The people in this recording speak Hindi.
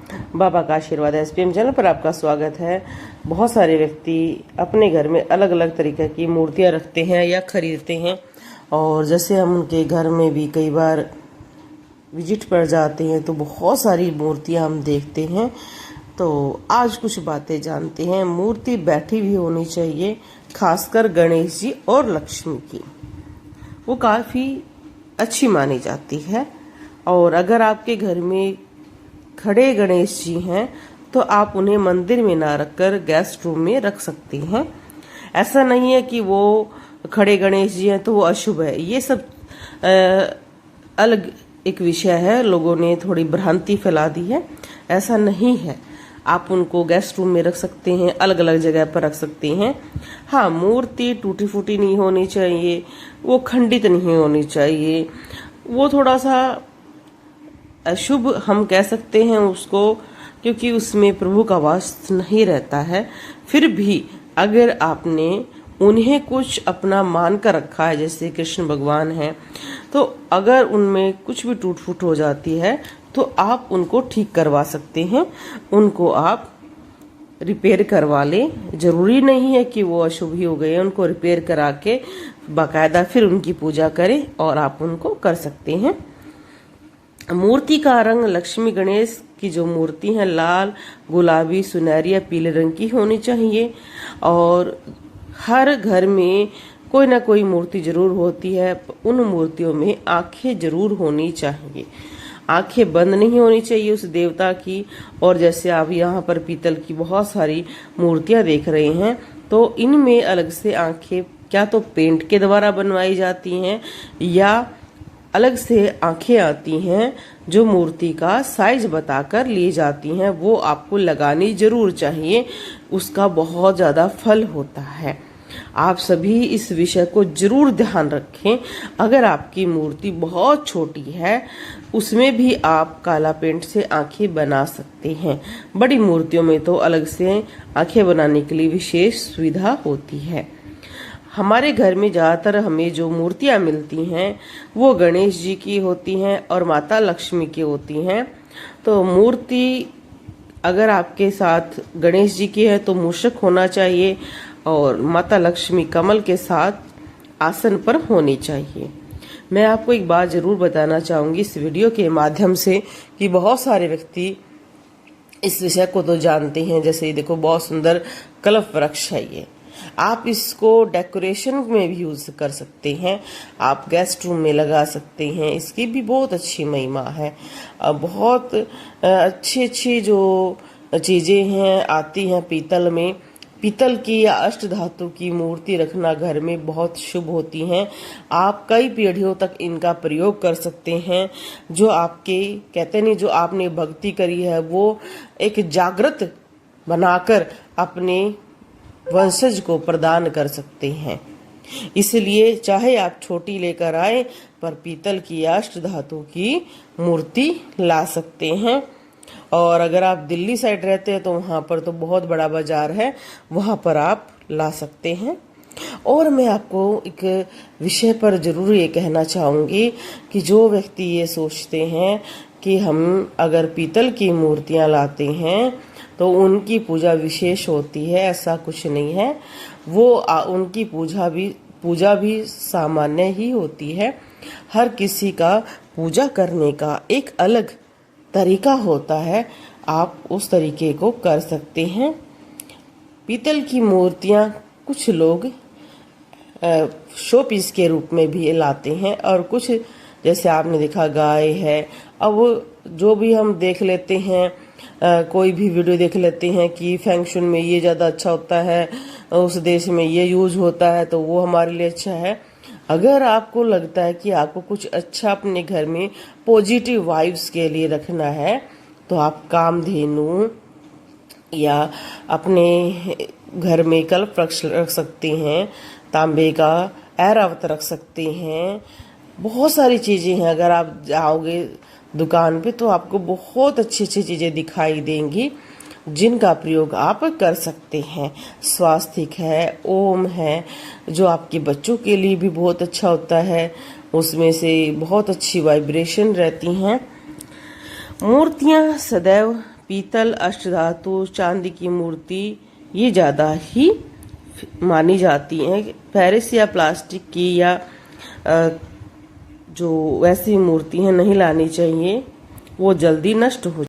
बाबा का आशीर्वाद एसपीएम चैनल पर आपका स्वागत है। बहुत सारे व्यक्ति अपने घर में अलग अलग तरीके की मूर्तियां रखते हैं या खरीदते हैं, और जैसे हम उनके घर में भी कई बार विजिट पर जाते हैं तो बहुत सारी मूर्तियां हम देखते हैं। तो आज कुछ बातें जानते हैं। मूर्ति बैठी भी होनी चाहिए, खासकर गणेश जी और लक्ष्मी की, वो काफ़ी अच्छी मानी जाती है। और अगर आपके घर में खड़े गणेश जी हैं तो आप उन्हें मंदिर में ना रखकर गेस्ट रूम में रख सकती हैं। ऐसा नहीं है कि वो खड़े गणेश जी हैं तो वो अशुभ है, ये सब अलग एक विषय है। लोगों ने थोड़ी भ्रांति फैला दी है, ऐसा नहीं है। आप उनको गेस्ट रूम में रख सकते हैं, अलग अलग जगह पर रख सकते हैं। हाँ, मूर्ति टूटी फूटी नहीं होनी चाहिए, वो खंडित नहीं होनी चाहिए, वो थोड़ा सा अशुभ हम कह सकते हैं उसको, क्योंकि उसमें प्रभु का वास नहीं रहता है। फिर भी अगर आपने उन्हें कुछ अपना मान कर रखा है, जैसे कृष्ण भगवान हैं, तो अगर उनमें कुछ भी टूट फूट हो जाती है तो आप उनको ठीक करवा सकते हैं, उनको आप रिपेयर करवा लें। जरूरी नहीं है कि वो अशुभ ही हो गए, उनको रिपेयर करा के बाकायदा फिर उनकी पूजा करें और आप उनको कर सकते हैं। मूर्ति का रंग लक्ष्मी गणेश की जो मूर्ति है लाल, गुलाबी, सुनहरी या पीले रंग की होनी चाहिए। और हर घर में कोई ना कोई मूर्ति जरूर होती है, उन मूर्तियों में आंखें जरूर होनी चाहिए, आंखें बंद नहीं होनी चाहिए उस देवता की। और जैसे आप यहाँ पर पीतल की बहुत सारी मूर्तियां देख रहे हैं, तो इनमें अलग से आंखें क्या तो पेंट के द्वारा बनवाई जाती हैं या अलग से आंखें आती हैं जो मूर्ति का साइज बताकर ली जाती हैं, वो आपको लगानी जरूर चाहिए। उसका बहुत ज्यादा फल होता है। आप सभी इस विषय को जरूर ध्यान रखें। अगर आपकी मूर्ति बहुत छोटी है, उसमें भी आप काला पेंट से आंखें बना सकते हैं। बड़ी मूर्तियों में तो अलग से आंखें बनाने के लिए विशेष सुविधा होती है। हमारे घर में ज्यादातर हमें जो मूर्तियां मिलती हैं वो गणेश जी की होती हैं और माता लक्ष्मी की होती हैं। तो मूर्ति अगर आपके साथ गणेश जी की है तो मूषक होना चाहिए, और माता लक्ष्मी कमल के साथ आसन पर होनी चाहिए। मैं आपको एक बात जरूर बताना चाहूंगी इस वीडियो के माध्यम से कि बहुत सारे व्यक्ति इस विषय को तो जानते हैं। जैसे देखो, बहुत सुंदर कल्प वृक्ष है ये, आप इसको डेकोरेशन में भी यूज कर सकते हैं, आप गेस्ट रूम में लगा सकते हैं। इसकी भी बहुत अच्छी महिमा है। बहुत अच्छी जो चीजें हैं आती हैं पीतल में। पीतल की या अष्ट धातु की मूर्ति रखना घर में बहुत शुभ होती हैं। आप कई पीढ़ियों तक इनका प्रयोग कर सकते हैं। जो आपके कहते नहीं, जो आपने भक्ति करी है वो एक जागृत बनाकर अपने वंशज को प्रदान कर सकते हैं। इसलिए चाहे आप छोटी लेकर आए, पर पीतल की अष्ट धातु की मूर्ति ला सकते हैं। और अगर आप दिल्ली साइड रहते हैं तो वहां पर तो बहुत बड़ा बाजार है, वहां पर आप ला सकते हैं। और मैं आपको एक विषय पर जरूर ये कहना चाहूंगी कि जो व्यक्ति ये सोचते हैं कि हम अगर पीतल की मूर्तियां लाते हैं तो उनकी पूजा विशेष होती है, ऐसा कुछ नहीं है। वो उनकी पूजा भी सामान्य ही होती है। हर किसी का पूजा करने का एक अलग तरीका होता है, आप उस तरीके को कर सकते हैं। पीतल की मूर्तियां कुछ लोग शो पीस के रूप में भी लाते हैं, और कुछ जैसे आपने देखा गाय है। अब वो जो भी हम देख लेते हैं, कोई भी वीडियो देख लेते हैं कि फंक्शन में ये ज्यादा अच्छा होता है, उस देश में ये यूज होता है तो वो हमारे लिए अच्छा है। अगर आपको लगता है कि आपको कुछ अच्छा अपने घर में पॉजिटिव वाइब्स के लिए रखना है, तो आप कामधेनु या अपने घर में कल्प वृक्ष रख सकते हैं, तांबे का ऐरावत रख सकते हैं। बहुत सारी चीजें हैं। अगर आप जाओगे दुकान पे तो आपको बहुत अच्छी अच्छी चीजें दिखाई देंगी जिनका प्रयोग आप कर सकते हैं। स्वास्तिक है, ओम है, जो आपके बच्चों के लिए भी बहुत अच्छा होता है, उसमें से बहुत अच्छी वाइब्रेशन रहती हैं। मूर्तियां सदैव पीतल, अष्टधातु, चांदी की मूर्ति ये ज़्यादा ही मानी जाती हैं। फेरिस या प्लास्टिक की या जो वैसी मूर्ति हैं नहीं लानी चाहिए, वो जल्दी नष्ट हो